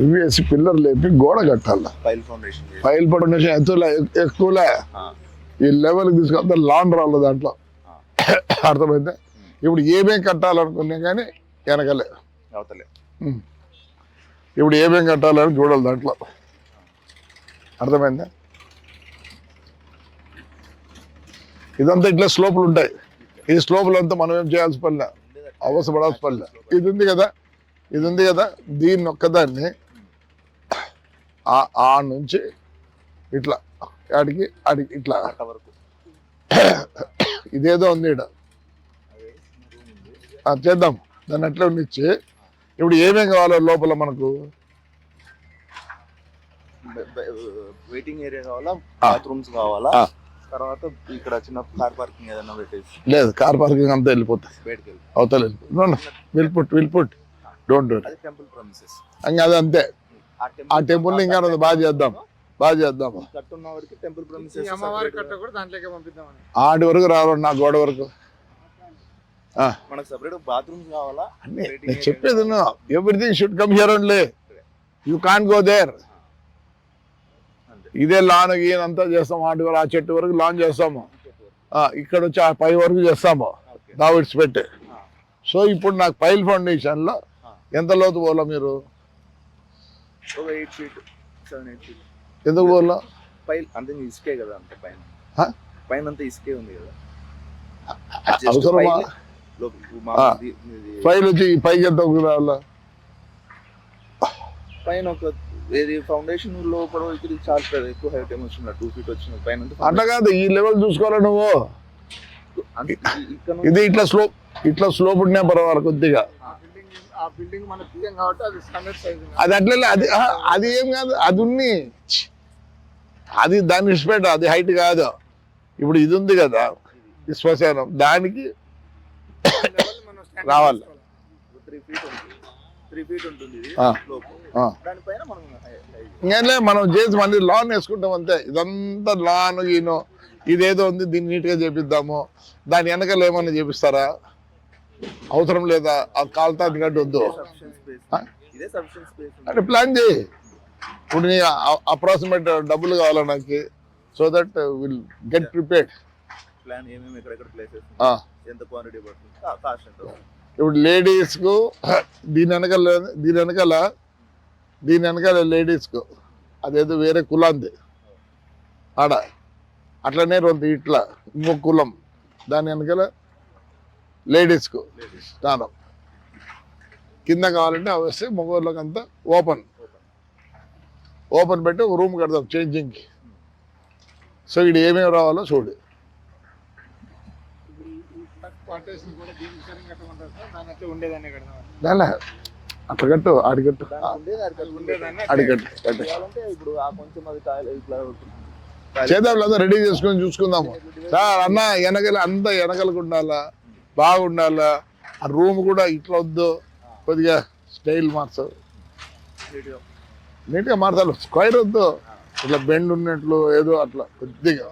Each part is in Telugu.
ఇవి వేసి పిల్లర్ లేపి గోడ కట్టాలి. ఫైల్ ఫౌండేషన్ ఎక్కువలే ఈ లెవెల్కి తీసుకెళ్తే లాన్ రాళ్ళు దాంట్లో. అర్థమైంది. ఇప్పుడు ఏమేం కట్టాలనుకున్నా కానీ వెనకలే ఇప్పుడు ఏమేం కట్టాలని చూడాలి దాంట్లో. అర్థమైందా? ఇదంతా ఇట్లా స్లోపులు ఉంటాయి. ఈ స్లోపులు అంతా మనం ఏం చేయాల్సి పనిలే, అవసరపడాల్సి పనిలే. ఇది ఉంది కదా దీన్ని ఒక్కదాన్ని ఆ నుంచి ఇట్లా ఆడికి ఇట్లా ఇదేదో ఉంది ఇక్కడ చేద్దాం. దాన్ని అట్లా ఉండిచ్చి ఇప్పుడు ఏమేం కావాలో లోపల మనకు వెయిటింగ్ ఏరియా కావాలా, బాత్రూమ్స్ కావాలా, తర్వాత ఇక్కడ చిన్న కార్ పార్కింగ్ ఏదైనా పెట్టేసి. లేదు, కార్ పార్కింగ్ అంతా వెళ్ళిపోతుంది, అవతల వెళ్ళిపోట్ డోంట్ డూ. టెంపుల్ ప్రమిసెస్ ఇంకా అది అంతే. ఆ టెంపుల్ ఇంకా బాగా చేద్దాం. టెంపుల్ ప్రమిసెస్ ఆడి వరకు రావాలి, నా గోడ వరకు. మనకు సెపరేట్ బాత్రూమ్స్ కావాలా. నేను చెప్పేది everything should come here only, you can't go there. ఇదే లాన్ అంతా చేస్తాము. ఆటి వరకు ఆ చెట్టు వరకు లాన్ చేస్తాము, ఇక్కడ వచ్చి ఆ పై వరకు చేస్తాము దావిడ్స్ పెట్టి. సో ఇప్పుడు నాకు పైల్ ఫౌండేషన్ లో ఎంత లోతు పోలా మీరు? 8 feet 7-8 feet. ఎందుకు పోలా? పైల్ అంతే ఇసుకే కదా, అంత పైన అంతా ఇసుకే ఉంది కదా. అవసరమా? పైలు వచ్చి పైకి ఎంత రావాలా? పైన ఒక ఫౌండేషన్ లోపల చాలా ఎక్కువ హైట్ ఏమొచ్చిన 2 feet వచ్చిన పైన. అట్లా కాదు, ఈ లెవెల్ చూసుకోవాలా నువ్వు. ఇది ఇట్లా స్లోప్ ఉండే పర్వాలేదు కొద్దిగా. అది అట్లా అది ఏం కాదు, అది ఉన్ని అది దాన్ని ఇష్టపెట్ట, అది హైట్ కాదు. ఇప్పుడు ఇది ఉంది కదా ఈ శ్మశానం, దానికి రావాలి. 3 feet ఉంటుంది ఇంకా మనం చేసి మళ్ళీ లాన్ వేసుకుంటాం అంతే. ఇదంతా లాన్ ఈనో ఇదేదో ఉంది, దీన్ని నీట్గా చేపిద్దాము. దాని వెనకాల ఏమన్నా చేపిస్తారా? అవసరం లేదా? ఆ కాలుతా గడ్డి వద్దు అంటే ప్లాన్ చేయి. ఇప్పుడు నీ అప్రాక్సిమేట్ డబ్బులు కావాలా నాకు, so that will get prepared. ఇప్పుడు లేడీస్కు దీని వెనకాల లేడీస్కు అదేదో వేరే కులాంది ఆడ, అట్లనే రెండు ఇట్లా ఇంకొక కులం, దాని వెనకాల లేడీస్కు స్నానం. కింద కావాలంటే అవి వస్తే మగవాళ్ళకి అంతా ఓపెన్ పెట్టి ఒక రూమ్ కడతాం చేంజింగ్కి. సో ఇక్కడ ఏమేమి రావాలో చూడు. అట్లా కట్టు, ఆడికట్టు చేద్దాం. లేదా రెడీ చేసుకొని చూసుకుందాము. సార్ అన్న వెనకల అంతా వెనకలకు ఉండాలా, బాగుండాలా. ఆ రూమ్ కూడా ఇట్లా వద్దు, కొద్దిగా స్టైల్ మార్చాలి, నీట్గా మార్చాలి. స్క్వైర్ వద్దు, ఇట్లా బెండ్ ఉన్నట్లు ఏదో అట్లా కొద్దిగా.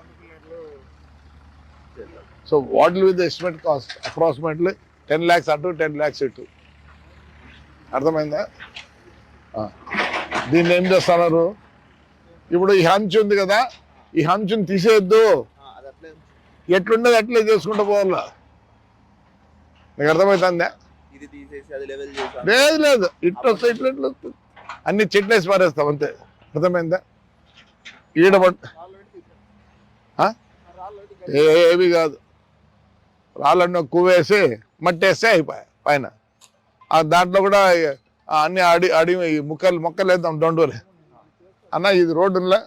So what will be the estimate cost? Approximately 10 lakhs అటు 10 lakhs ఇటు. అర్థమైందా? దీన్ని ఏం చేస్తున్నారు? ఇప్పుడు ఈ హంచ్ ఉంది కదా, ఈ హంచుని తీసేయద్దు, ఎట్లుండదు అట్లే చేసుకుంటూ పోవాలా. నీకు అర్థమవుతుందా? లేదు ఇట్లా వస్తే ఇట్లా అన్ని చెట్లు వేసి పారేస్తాం అంతే. అర్థమైందా? ఏవి కాదు, రాళ్ళన్న కువ్వేసి మట్టి వేస్తే అయిపోయాయి పైన. దాంట్లో కూడా అన్ని అడి మొక్కలు వేద్దాం దొండూరి అన్న. ఇది రోడ్డులా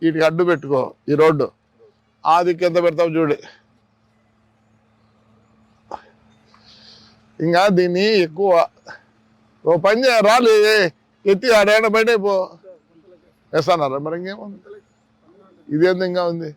వీటికి అడ్డు పెట్టుకో, ఈ రోడ్డు ఆదికి ఎంత పెడతావు చూడు. ఇంకా దీన్ని ఎక్కువ ఓ పని చేయ, రాళ్ళు ఎత్తి ఆడేడ బయట పో వేస్తానారా. మరి ఇంకేముంది, ఇదేంది ఇంకా ఉంది.